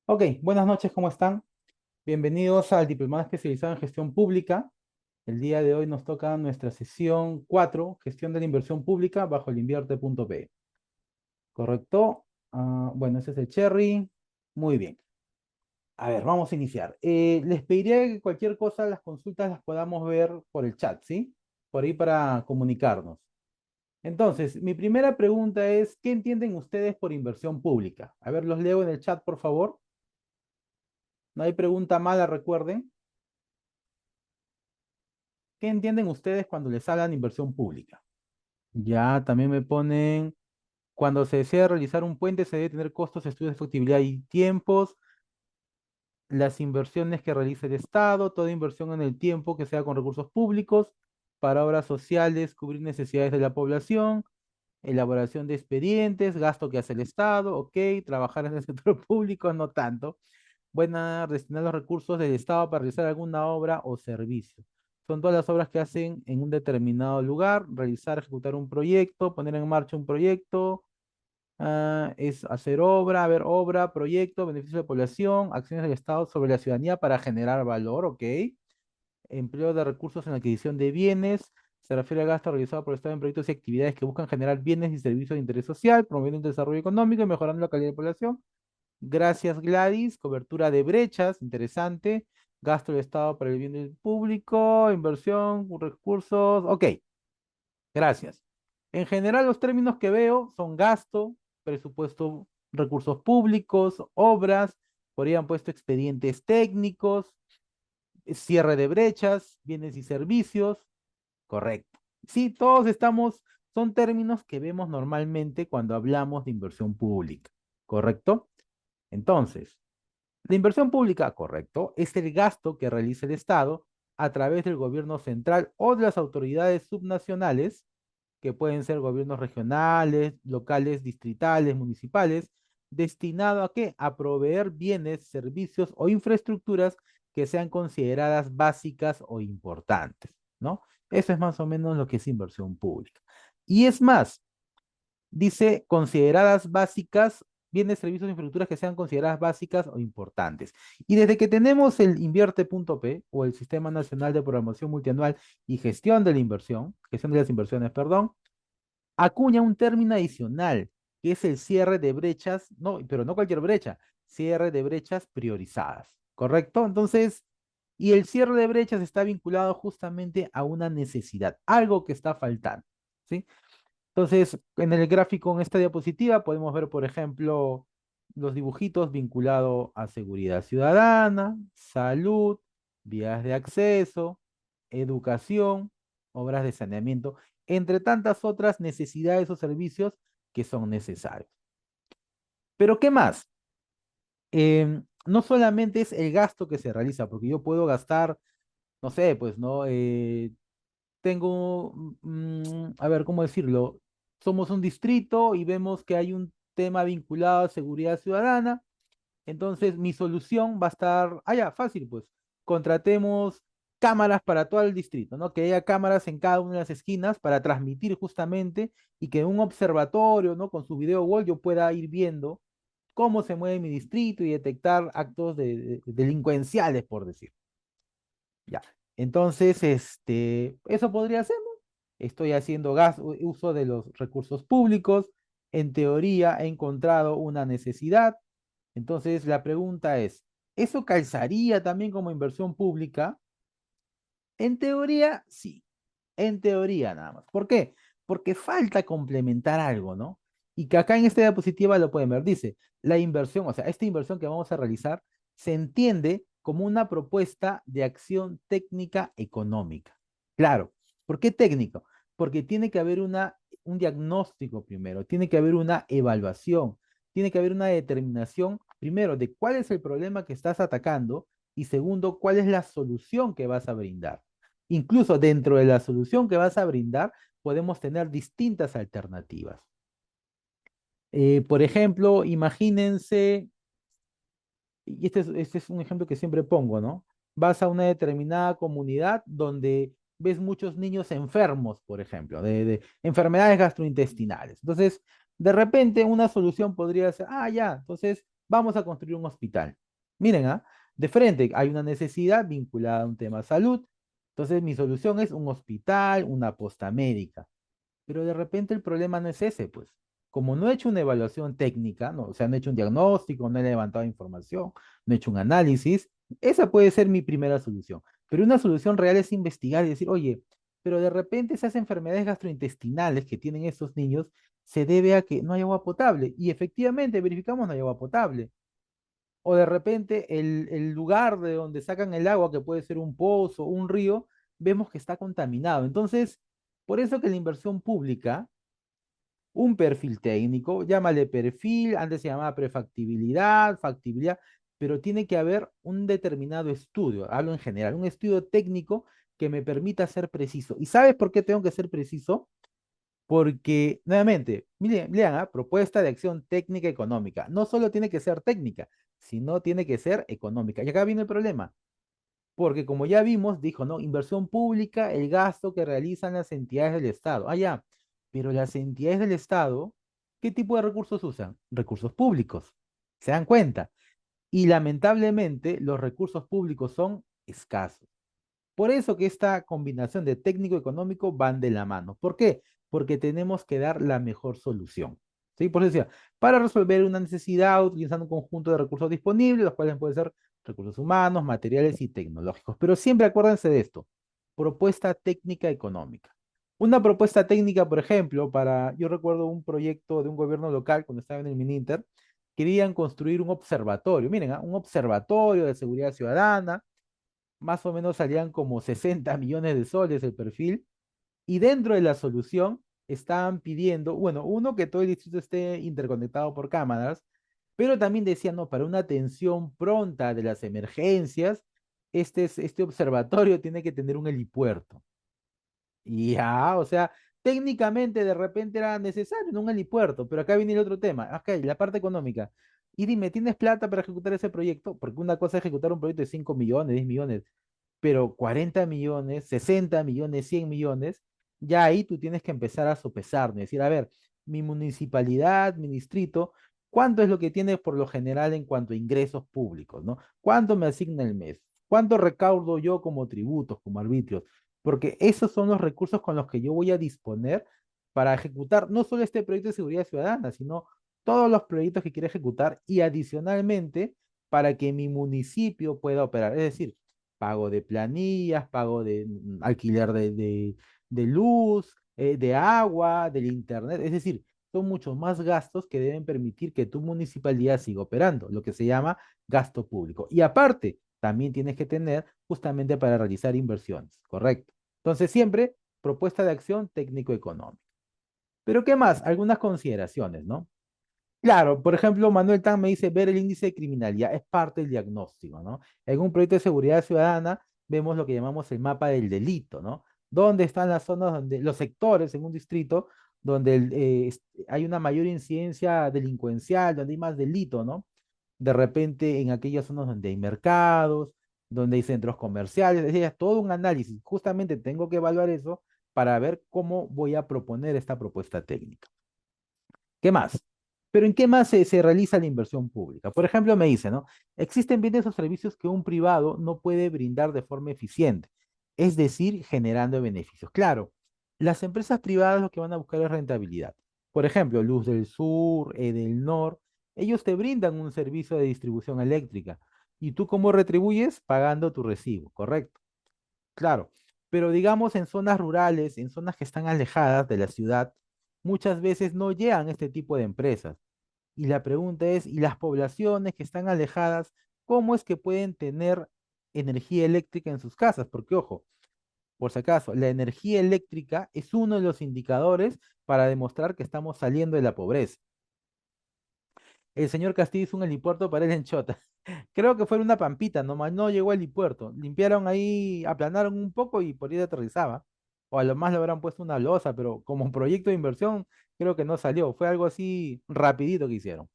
Ok, buenas noches, ¿cómo están? Bienvenidos al Diplomado Especializado en Gestión Pública. El día de hoy nos toca nuestra sesión 4, Gestión de la Inversión Pública bajo el invierte.p. ¿Correcto? Bueno, ese es el Cherry. Muy bien. A ver, vamos a iniciar. Les pediría que cualquier cosa, las consultas las podamos ver por el chat, ¿sí? Por ahí para comunicarnos. Entonces, mi primera pregunta es, ¿qué entienden ustedes por inversión pública? A ver, los leo en el chat, por favor. No hay pregunta mala, recuerden. ¿Qué entienden ustedes cuando les hablan de inversión pública? Ya, también me ponen, cuando se desea realizar un puente se debe tener costos, estudios de factibilidad y tiempos, las inversiones que realiza el Estado, toda inversión en el tiempo que sea con recursos públicos, para obras sociales, cubrir necesidades de la población, elaboración de expedientes, gasto que hace el Estado, ok, trabajar en el sector público, no tanto. Buena, destinar los recursos del Estado para realizar alguna obra o servicio. Son todas las obras que hacen en un determinado lugar, realizar, ejecutar un proyecto, poner en marcha un proyecto, es hacer obra, a ver, obra, proyecto, beneficio de la población, acciones del Estado sobre la ciudadanía para generar valor, ok. Empleo de recursos en la adquisición de bienes, se refiere al gasto realizado por el Estado en proyectos y actividades que buscan generar bienes y servicios de interés social, promoviendo el desarrollo económico y mejorando la calidad de población. Gracias, Gladys. Cobertura de brechas, interesante. Gasto del Estado para el bien del público, inversión, recursos. Ok, gracias. En general, los términos que veo son gasto, presupuesto, recursos públicos, obras, por ahí han puesto expedientes técnicos, cierre de brechas, bienes y servicios. Correcto. Sí, todos estamos, son términos que vemos normalmente cuando hablamos de inversión pública. ¿Correcto? Entonces, la inversión pública, correcto, es el gasto que realiza el Estado a través del gobierno central o de las autoridades subnacionales, que pueden ser gobiernos regionales, locales, distritales, municipales, destinado a qué? A proveer bienes, servicios o infraestructuras que sean consideradas básicas o importantes, ¿no? Eso es más o menos lo que es inversión pública. Y es más, dice consideradas básicas, bienes, servicios, infraestructuras que sean consideradas básicas o importantes. Y desde que tenemos el invierte.p o el Sistema Nacional de Programación Multianual y Gestión de la Inversión, gestión de las inversiones, perdón, acuña un término adicional, que es el cierre de brechas, no, pero no cualquier brecha, cierre de brechas priorizadas, ¿correcto? Entonces, y el cierre de brechas está vinculado justamente a una necesidad, algo que está faltando, ¿sí? Entonces, en el gráfico, en esta diapositiva, podemos ver, por ejemplo, los dibujitos vinculados a seguridad ciudadana, salud, vías de acceso, educación, obras de saneamiento, entre tantas otras necesidades o servicios que son necesarios. Pero, ¿qué más? No solamente es el gasto que se realiza, porque yo puedo gastar, no sé, pues, ¿no? Tengo, a ver, ¿cómo decirlo? Somos un distrito y vemos que hay un tema vinculado a seguridad ciudadana. Entonces, mi solución va a estar, ya, fácil, pues, contratemos cámaras para todo el distrito, ¿no? Que haya cámaras en cada una de las esquinas para transmitir justamente y que en un observatorio, ¿no? Con su video wall yo pueda ir viendo cómo se mueve mi distrito y detectar actos delincuenciales, por decir. Ya. Entonces, eso podría ser, ¿no? Estoy haciendo uso de los recursos públicos. En teoría he encontrado una necesidad. Entonces, la pregunta es, ¿eso calzaría también como inversión pública? En teoría, sí. En teoría nada más. ¿Por qué? Porque falta complementar algo, ¿no? Y que acá en esta diapositiva lo pueden ver. Dice, la inversión, o sea, esta inversión que vamos a realizar se entiende como una propuesta de acción técnica económica. Claro, ¿por qué técnico? Porque tiene que haber un diagnóstico primero, tiene que haber una evaluación, tiene que haber una determinación primero de cuál es el problema que estás atacando y segundo, cuál es la solución que vas a brindar. Incluso dentro de la solución que vas a brindar, podemos tener distintas alternativas. Por ejemplo, imagínense, y este es un ejemplo que siempre pongo, ¿no? Vas a una determinada comunidad donde ves muchos niños enfermos, por ejemplo, de enfermedades gastrointestinales. Entonces, de repente una solución podría ser, ya, entonces vamos a construir un hospital. Miren, ¿ah? De frente hay una necesidad vinculada a un tema de salud. Entonces mi solución es un hospital, una posta médica. Pero de repente el problema no es ese, pues. Como no he hecho una evaluación técnica, no, o sea, no he hecho un diagnóstico, no he levantado información, no he hecho un análisis, esa puede ser mi primera solución. Pero una solución real es investigar y decir, oye, pero de repente esas enfermedades gastrointestinales que tienen estos niños se debe a que no hay agua potable. Y efectivamente verificamos no hay agua potable. O de repente el lugar de donde sacan el agua, que puede ser un pozo, un río, vemos que está contaminado. Entonces, por eso que la inversión pública, un perfil técnico, llámale perfil, antes se llamaba prefactibilidad, factibilidad, pero tiene que haber un determinado estudio, hablo en general, un estudio técnico que me permita ser preciso. ¿Y sabes por qué tengo que ser preciso? Porque, nuevamente, miren, lean, ¿ah? Propuesta de acción técnica económica. No solo tiene que ser técnica, sino tiene que ser económica. Y acá viene el problema, porque como ya vimos, dijo, ¿no? Inversión pública, el gasto que realizan las entidades del Estado. Ah, ya, pero las entidades del Estado, ¿qué tipo de recursos usan? Recursos públicos. ¿Se dan cuenta? Y lamentablemente los recursos públicos son escasos. Por eso que esta combinación de técnico y económico van de la mano. ¿Por qué? Porque tenemos que dar la mejor solución. ¿Sí? Por eso decía, para resolver una necesidad utilizando un conjunto de recursos disponibles, los cuales pueden ser recursos humanos, materiales y tecnológicos. Pero siempre acuérdense de esto, propuesta técnica económica. Una propuesta técnica, por ejemplo, yo recuerdo un proyecto de un gobierno local cuando estaba en el Mininter, querían construir un observatorio, miren, ¿ah? Un observatorio de seguridad ciudadana, más o menos salían como 60 millones de soles el perfil, y dentro de la solución estaban pidiendo, bueno, uno, que todo el distrito esté interconectado por cámaras, pero también decían, no, para una atención pronta de las emergencias, este observatorio tiene que tener un helipuerto. Y ya, o sea, técnicamente de repente era necesario, ¿no? Un helipuerto, pero acá viene el otro tema, ok, la parte económica. Y dime, ¿tienes plata para ejecutar ese proyecto? Porque una cosa es ejecutar un proyecto de 5 millones, 10 millones, pero 40 millones, 60 millones, 100 millones, ya ahí tú tienes que empezar a sopesar, ¿no? Decir, a ver, mi municipalidad, mi distrito, ¿cuánto es lo que tiene por lo general en cuanto a ingresos públicos, ¿no? ¿Cuánto me asigna el mes? ¿Cuánto recaudo yo como tributos, como arbitrios? Porque esos son los recursos con los que yo voy a disponer para ejecutar no solo este proyecto de seguridad ciudadana, sino todos los proyectos que quiero ejecutar y adicionalmente para que mi municipio pueda operar. Es decir, pago de planillas, pago de alquiler de luz, de agua, del internet. Es decir, son muchos más gastos que deben permitir que tu municipalidad siga operando, lo que se llama gasto público. Y aparte, también tienes que tener justamente para realizar inversiones, ¿correcto? Entonces, siempre propuesta de acción técnico-económica. Pero, ¿qué más? Algunas consideraciones, ¿no? Claro, por ejemplo, Manuel Tan me dice ver el índice de criminalidad es parte del diagnóstico, ¿no? En un proyecto de seguridad ciudadana vemos lo que llamamos el mapa del delito, ¿no? ¿Dónde están las zonas donde, los sectores en un distrito donde hay una mayor incidencia delincuencial, donde hay más delito, ¿no? De repente en aquellas zonas donde hay mercados, donde hay centros comerciales, es decir, es todo un análisis. Justamente tengo que evaluar eso para ver cómo voy a proponer esta propuesta técnica. ¿Qué más? Pero ¿en qué más se realiza la inversión pública? Por ejemplo, me dice, ¿no? Existen bienes o servicios que un privado no puede brindar de forma eficiente, es decir, generando beneficios. Claro, las empresas privadas lo que van a buscar es rentabilidad. Por ejemplo, Luz del Sur, Edelnor, ellos te brindan un servicio de distribución eléctrica. ¿Y tú cómo retribuyes? Pagando tu recibo, ¿correcto? Claro, pero digamos en zonas rurales, en zonas que están alejadas de la ciudad, muchas veces no llegan este tipo de empresas. Y la pregunta es, ¿y las poblaciones que están alejadas, cómo es que pueden tener energía eléctrica en sus casas? Porque, ojo, por si acaso, la energía eléctrica es uno de los indicadores para demostrar que estamos saliendo de la pobreza. El señor Castillo hizo un helipuerto para él en Chota. Creo que fue en una pampita, nomás no llegó al helipuerto. Limpiaron ahí, aplanaron un poco y por ahí aterrizaba. O a lo más le habrán puesto una losa, pero como proyecto de inversión, creo que no salió. Fue algo así rapidito que hicieron.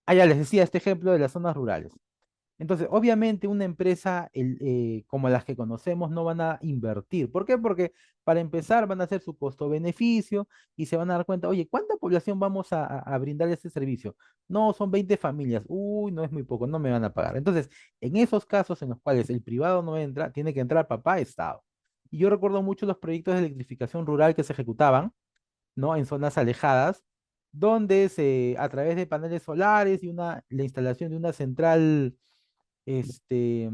Ah, ya les decía este ejemplo de las zonas rurales. Entonces, obviamente una empresa como las que conocemos no van a invertir. ¿Por qué? Porque para empezar van a hacer su costo-beneficio y se van a dar cuenta, oye, ¿cuánta población vamos a brindar este servicio? No, son 20 familias. Uy, no es muy poco, no me van a pagar. Entonces, en esos casos en los cuales el privado no entra, tiene que entrar papá Estado. Y yo recuerdo mucho los proyectos de electrificación rural que se ejecutaban, ¿no? En zonas alejadas, donde a través de paneles solares y la instalación de una central, este,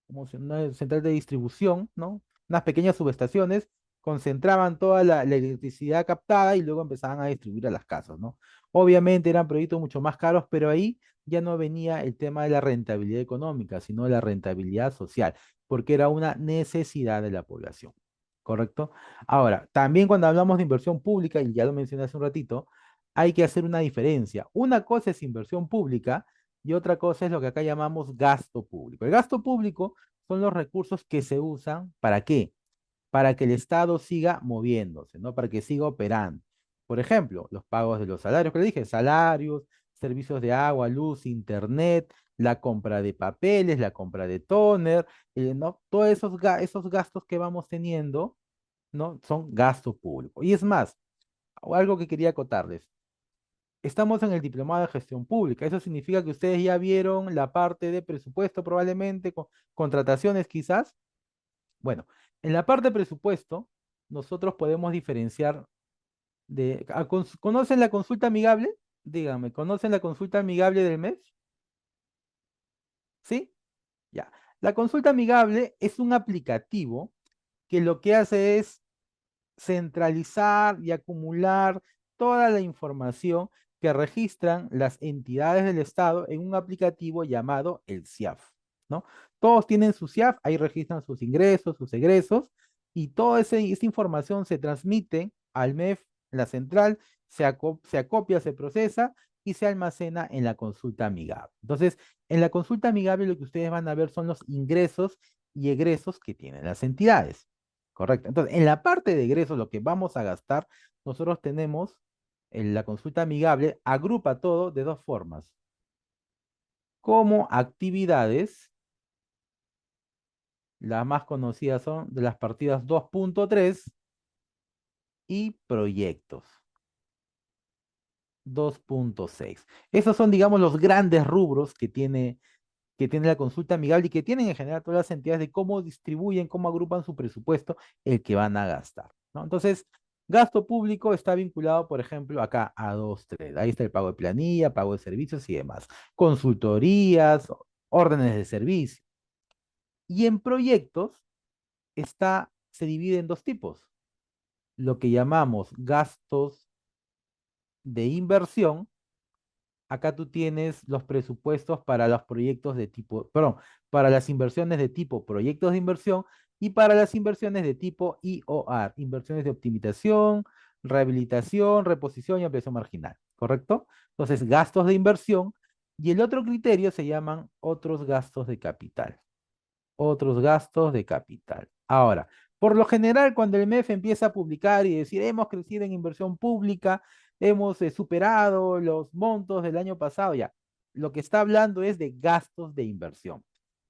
como una central de distribución, ¿no? Unas pequeñas subestaciones, concentraban toda la electricidad captada y luego empezaban a distribuir a las casas, ¿no? Obviamente eran proyectos mucho más caros, pero ahí ya no venía el tema de la rentabilidad económica, sino de la rentabilidad social, porque era una necesidad de la población, ¿correcto? Ahora, también cuando hablamos de inversión pública, y ya lo mencioné hace un ratito, hay que hacer una diferencia. Una cosa es inversión pública y otra cosa es lo que acá llamamos gasto público. El gasto público son los recursos que se usan, ¿para qué? Para que el Estado siga moviéndose, ¿no? Para que siga operando. Por ejemplo, los pagos de los salarios, que le dije, salarios, servicios de agua, luz, internet, la compra de papeles, la compra de tóner, ¿no? Todos esos gastos que vamos teniendo, ¿no? Son gasto público. Y es más, algo que quería acotarles. Estamos en el diplomado de gestión pública. Eso significa que ustedes ya vieron la parte de presupuesto, probablemente, contrataciones quizás. Bueno, en la parte de presupuesto, nosotros podemos diferenciar ¿conocen la consulta amigable? Díganme, ¿conocen la consulta amigable del mes? ¿Sí? Ya. La consulta amigable es un aplicativo que lo que hace es centralizar y acumular toda la información que registran las entidades del Estado en un aplicativo llamado el CIAF, ¿no? Todos tienen su CIAF, ahí registran sus ingresos, sus egresos, y toda esa información se transmite al MEF, la central, se acopia, se procesa y se almacena en la consulta amigable. Entonces, en la consulta amigable lo que ustedes van a ver son los ingresos y egresos que tienen las entidades. Correcto. Entonces, en la parte de egresos, lo que vamos a gastar, nosotros tenemos en la consulta amigable, agrupa todo de dos formas, como actividades, las más conocidas son de las partidas 2.3 y proyectos 2.6. Esos son, digamos, los grandes rubros que tiene la consulta amigable y que tienen en general todas las entidades de cómo distribuyen, cómo agrupan su presupuesto, el que van a gastar, ¿no? Entonces, gasto público está vinculado, por ejemplo, acá a dos, tres. Ahí está el pago de planilla, pago de servicios y demás. Consultorías, órdenes de servicio. Y en proyectos se divide en dos tipos. Lo que llamamos gastos de inversión. Acá tú tienes los presupuestos para los proyectos de tipo, perdón, para las inversiones de tipo proyectos de inversión y para las inversiones de tipo IOR, inversiones de optimización, rehabilitación, reposición y ampliación marginal, ¿correcto? Entonces, gastos de inversión y el otro criterio se llaman otros gastos de capital. Otros gastos de capital. Ahora, por lo general, cuando el MEF empieza a publicar y decir, hemos crecido en inversión pública, hemos superado los montos del año pasado, ya, lo que está hablando es de gastos de inversión,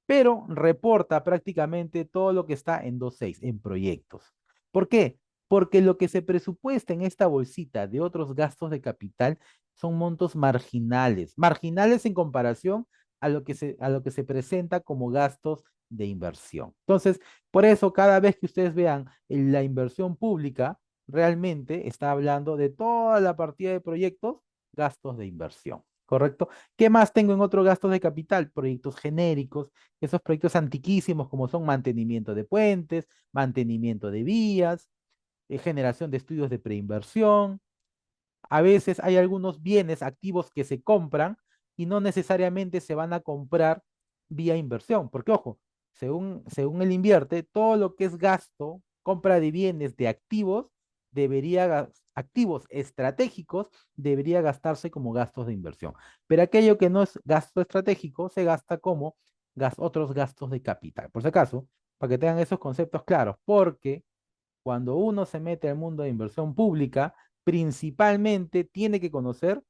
pero reporta prácticamente todo lo que está en 2.6 en proyectos. ¿Por qué? Porque lo que se presupuesta en esta bolsita de otros gastos de capital son montos marginales, marginales en comparación a lo que se presenta como gastos de inversión. Entonces, por eso cada vez que ustedes vean la inversión pública, realmente está hablando de toda la partida de proyectos, gastos de inversión, ¿correcto? ¿Qué más tengo en otros gastos de capital? Proyectos genéricos, esos proyectos antiquísimos como son mantenimiento de puentes, mantenimiento de vías, generación de estudios de preinversión. A veces hay algunos bienes activos que se compran y no necesariamente se van a comprar vía inversión, porque ojo, según él invierte, todo lo que es gasto, compra de bienes, de activos, activos estratégicos, debería gastarse como gastos de inversión. Pero aquello que no es gasto estratégico se gasta como otros gastos de capital. Por si acaso, para que tengan esos conceptos claros, porque cuando uno se mete al mundo de inversión pública, principalmente tiene que conocer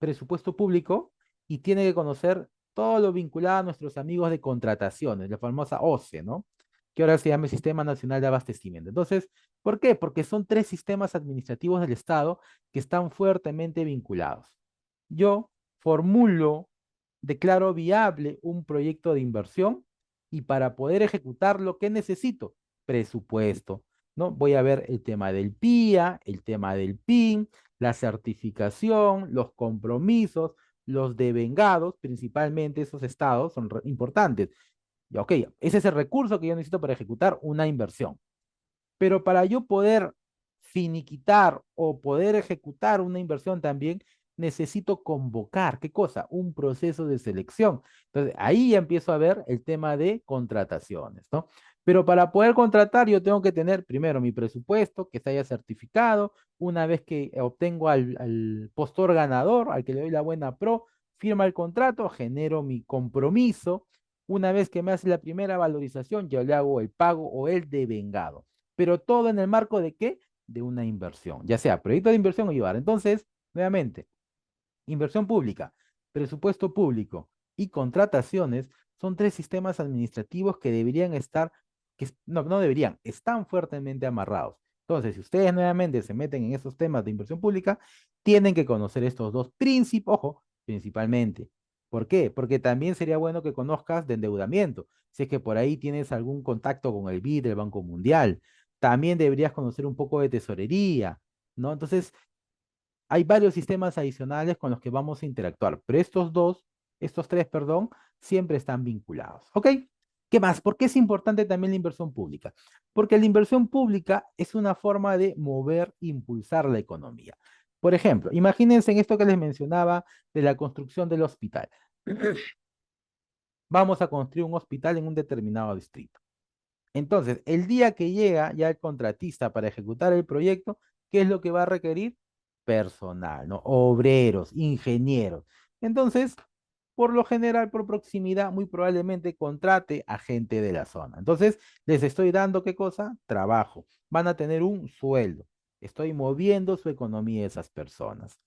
presupuesto público y tiene que conocer todo lo vinculado a nuestros amigos de contrataciones, la famosa OCE, ¿no? Que ahora se llama el Sistema Nacional de Abastecimiento. Entonces, ¿por qué? Porque son tres sistemas administrativos del Estado que están fuertemente vinculados. Yo formulo, declaro viable un proyecto de inversión y para poder ejecutarlo, ¿qué necesito? Presupuesto, ¿no? Voy a ver el tema del PIA, el tema del PIN, la certificación, los compromisos, los devengados, principalmente esos estados son importantes. Ya, ok, ese es el recurso que yo necesito para ejecutar una inversión. Pero para yo poder finiquitar o poder ejecutar una inversión también, necesito convocar, ¿qué cosa? Un proceso de selección. Entonces, ahí ya empiezo a ver el tema de contrataciones, ¿no? Pero para poder contratar, yo tengo que tener primero mi presupuesto, que se haya certificado. Una vez que obtengo al postor ganador, al que le doy la buena pro, firma el contrato, genero mi compromiso. Una vez que me hace la primera valorización, yo le hago el pago o el devengado, pero todo en el marco de qué? De una inversión, ya sea proyecto de inversión o IVAR. Entonces, nuevamente, inversión pública, presupuesto público y contrataciones son tres sistemas administrativos que deberían estar, no, no deberían, están fuertemente amarrados. Entonces, si ustedes nuevamente se meten en esos temas de inversión pública, tienen que conocer estos dos principios, ojo, principalmente. ¿Por qué? Porque también sería bueno que conozcas de endeudamiento. Si es que por ahí tienes algún contacto con el BID, el Banco Mundial, también deberías conocer un poco de tesorería, ¿no? Entonces, hay varios sistemas adicionales con los que vamos a interactuar, pero estos tres, perdón, siempre están vinculados. ¿Ok? ¿Qué más? ¿Por qué es importante también la inversión pública? Porque la inversión pública es una forma de mover, impulsar la economía. Por ejemplo, imagínense en esto que les mencionaba de la construcción del hospital. Vamos a construir un hospital en un determinado distrito. Entonces, el día que llega ya el contratista para ejecutar el proyecto, ¿qué es lo que va a requerir? Personal, ¿no? Obreros, ingenieros. Entonces, por lo general, por proximidad, muy probablemente contrate a gente de la zona. Entonces, les estoy dando ¿qué cosa? Trabajo. Van a tener un sueldo. Estoy moviendo su economía de esas personas.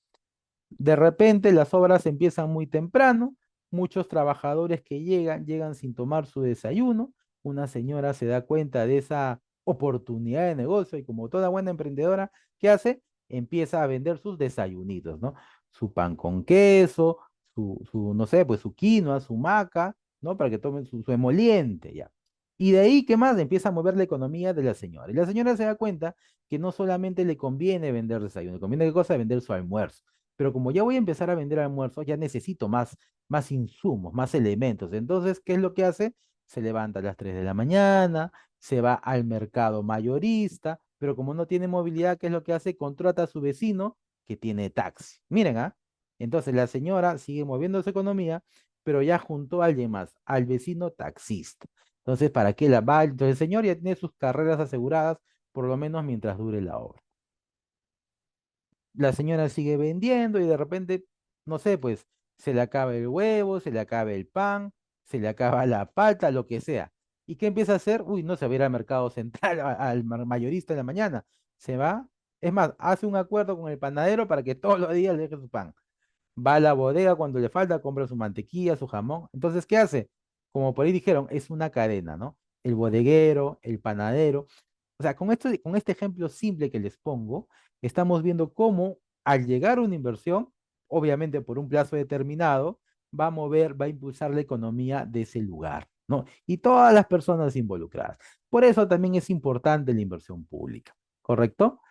De repente las obras empiezan muy temprano, muchos trabajadores que llegan sin tomar su desayuno, una señora se da cuenta de esa oportunidad de negocio y como toda buena emprendedora, ¿qué hace? Empieza a vender sus desayunitos, ¿no? Su pan con queso, no sé, pues su quinoa, su maca, ¿no? Para que tomen su emoliente, ya. Y de ahí, ¿qué más? Empieza a mover la economía de la señora. Y la señora se da cuenta que no solamente le conviene vender desayuno, le conviene qué cosa, vender su almuerzo, pero como ya voy a empezar a vender almuerzos, ya necesito más insumos, más elementos. Entonces, ¿qué es lo que hace? Se levanta a las 3 de la mañana, se va al mercado mayorista, pero como no tiene movilidad, ¿qué es lo que hace? Contrata a su vecino que tiene taxi. Miren, ¿ah? Entonces la señora sigue moviendo su economía, pero ya juntó a alguien más, al vecino taxista. Entonces, ¿para qué la va? Entonces el señor ya tiene sus carreras aseguradas, por lo menos mientras dure la obra. La señora sigue vendiendo y de repente, no sé, pues se le acaba el huevo, se le acaba el pan, se le acaba la palta, lo que sea. ¿Y qué empieza a hacer? Uy, no se va a ir al mercado central, al mayorista en la mañana. Se va, es más, hace un acuerdo con el panadero para que todos los días le deje su pan. Va a la bodega cuando le falta, compra su mantequilla, su jamón. Entonces, ¿qué hace? Como por ahí dijeron, es una cadena, ¿no? El bodeguero, el panadero. O sea, con este ejemplo simple que les pongo, estamos viendo cómo al llegar una inversión, obviamente por un plazo determinado, va a mover, va a impulsar la economía de ese lugar, ¿no? Y todas las personas involucradas. Por eso también es importante la inversión pública, ¿correcto?